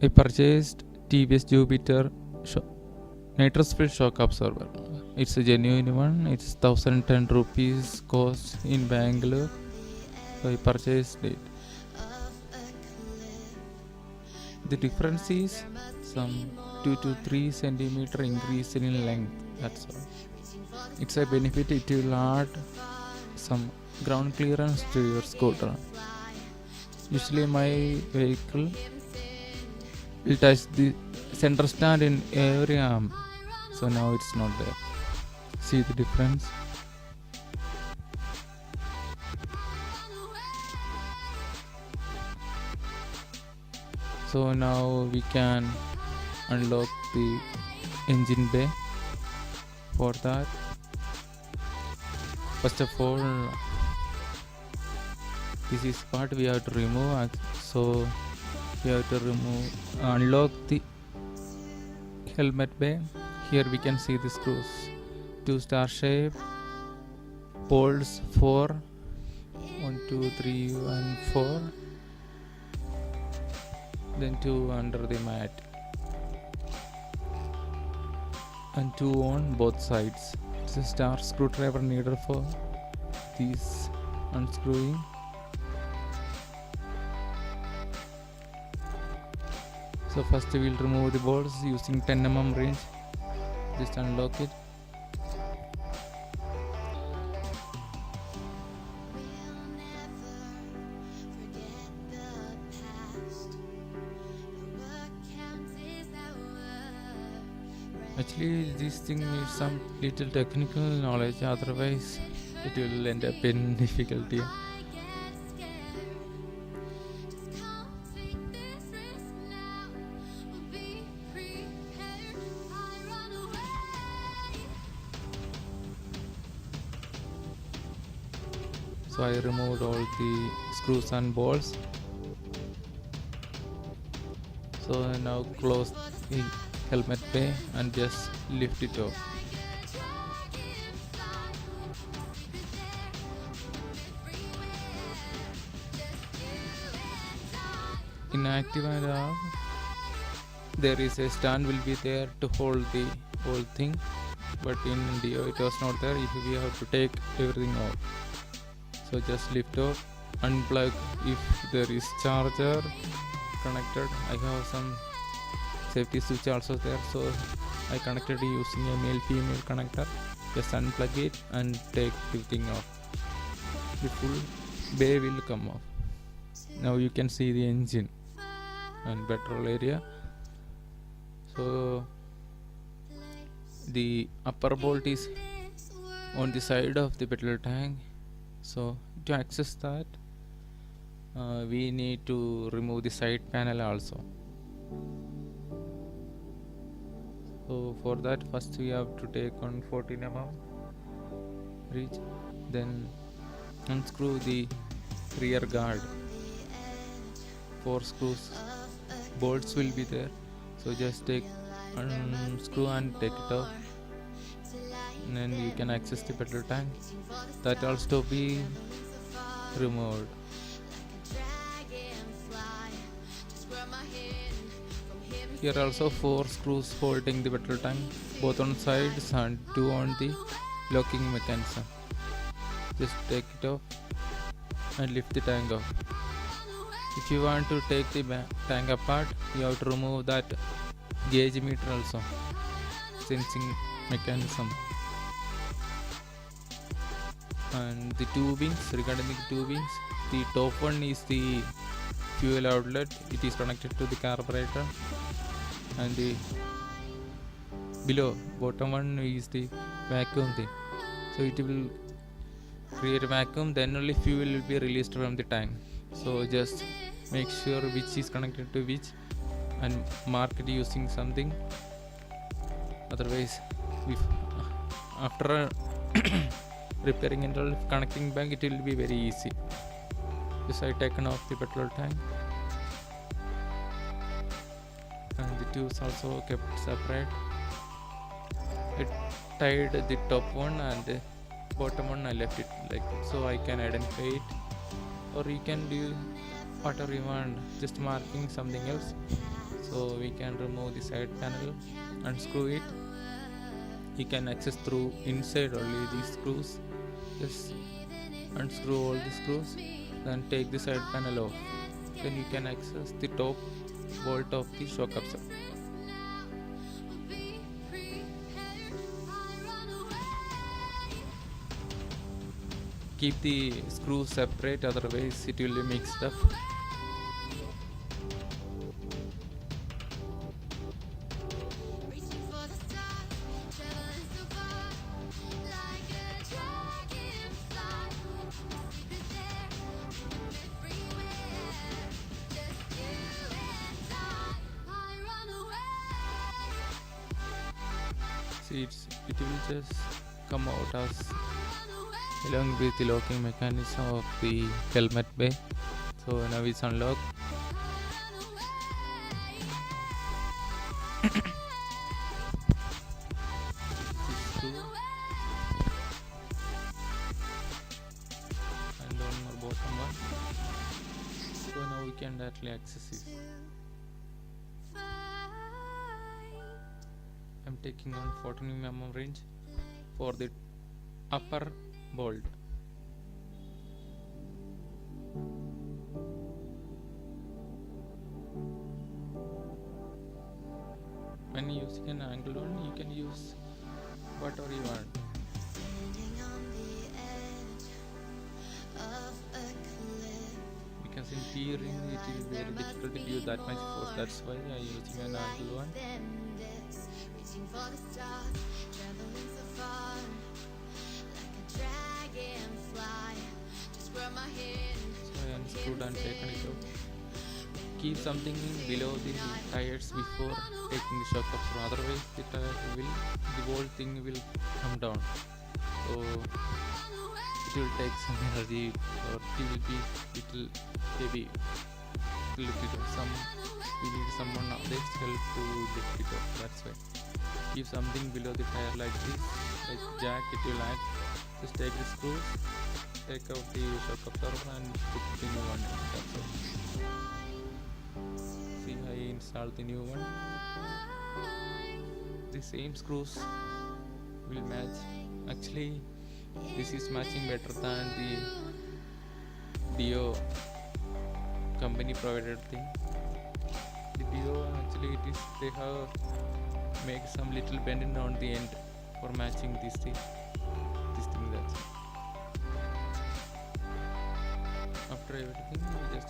I purchased TVS Jupiter nitrous filled shock absorber. It's a genuine one. It's 1010 rupees cost in Bangalore. So I purchased it. The difference is some 2 to 3 centimeter increase in length. That's all. It's a benefit. It will add some ground clearance to your scooter. Usually my vehicle will touch the center stand in every arm, so now it's not there. See the difference? So now we can unlock the engine bay. For that, first of all, this is part we have to remove. So we have to unlock the helmet bay. Here we can see the screws, 2 star shape, bolts 4, 1, 2, 3 and 4, then 2 under the mat and 2 on both sides. It's a star screwdriver needed for these unscrewing. So first we will remove the bolts using 10 mm range. Just unlock it. Actually this thing needs some little technical knowledge, otherwise it will end up in difficulty. So I removed all the screws and bolts. So now close the helmet bay and just lift it off. In active and off, there is a stand will be there to hold the whole thing, but in DIO it was not there. If we have to take everything off, so just lift off, unplug if there is charger connected. I have some safety switch also there, so I connected using a male female connector. Just unplug it and take everything off. The full bay will come off. Now you can see the engine and petrol area. So the upper bolt is on the side of the petrol tank. So to access that, we need to remove the side panel also. So for that, first we have to take on 14 mm reach, then unscrew the rear guard. 4 screws, bolts will be there, so just take unscrew and take it off, and then you can access the petrol tank. That also be removed. Here also 4 screws holding the petrol tank, both on sides and 2 on the locking mechanism. Just take it off and lift the tank off. If you want to take the tank apart, you have to remove that gauge meter also, sensing mechanism. And the tubings, regarding the tubings, the top one is the fuel outlet. It is connected to the carburetor, and the bottom one is the vacuum thing. So it will create a vacuum, then only fuel will be released from the tank. So just make sure which is connected to which and mark it using something. Otherwise, if after repairing and all, connecting back, it will be very easy. Just I taken off the petrol tank, and the tubes also kept separate. It tied the top one and the bottom one I left it like that, so I can identify it. Or you can do whatever you want, just marking something else. So So we can remove the side panel, unscrew it. You can access through inside only these screws. Just unscrew all the screws, then take the side panel off. Then you can access the top bolt of the shock absorber. Keep the screws separate, otherwise it will be mixed up. See, it will just come out as along with the locking mechanism of the helmet bay. So now it's unlocked. And one more bottom one. So now we can directly access it. I'm taking on 14 mm range for the upper bolt. When using an angle one, you can use whatever you want. Because in tearing it is very difficult to use that much force. That's why I am using an angle one. So I unscrewed and taken it out. Keep something below the tires before taking the shock absorber, otherwise the whole thing will come down. So it will take some energy, or it will be little heavy. We need someone else's help to lift it up. That's why keep something below the tire like this, like jack. It will act. Just take the screws, take out the shock absorber and put the new one. That's all. See, I installed the new one. The same screws will match. Actually, this is matching better than the DIO company provided thing. The DIO actually they have make some little bending on the end for matching this thing. That's it. After everything, we just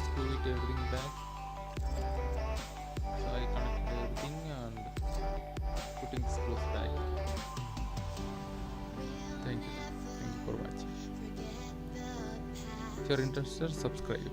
screw it everything back. So I connected everything and putting the screws back. Thank you for watching. If you are interested, subscribe.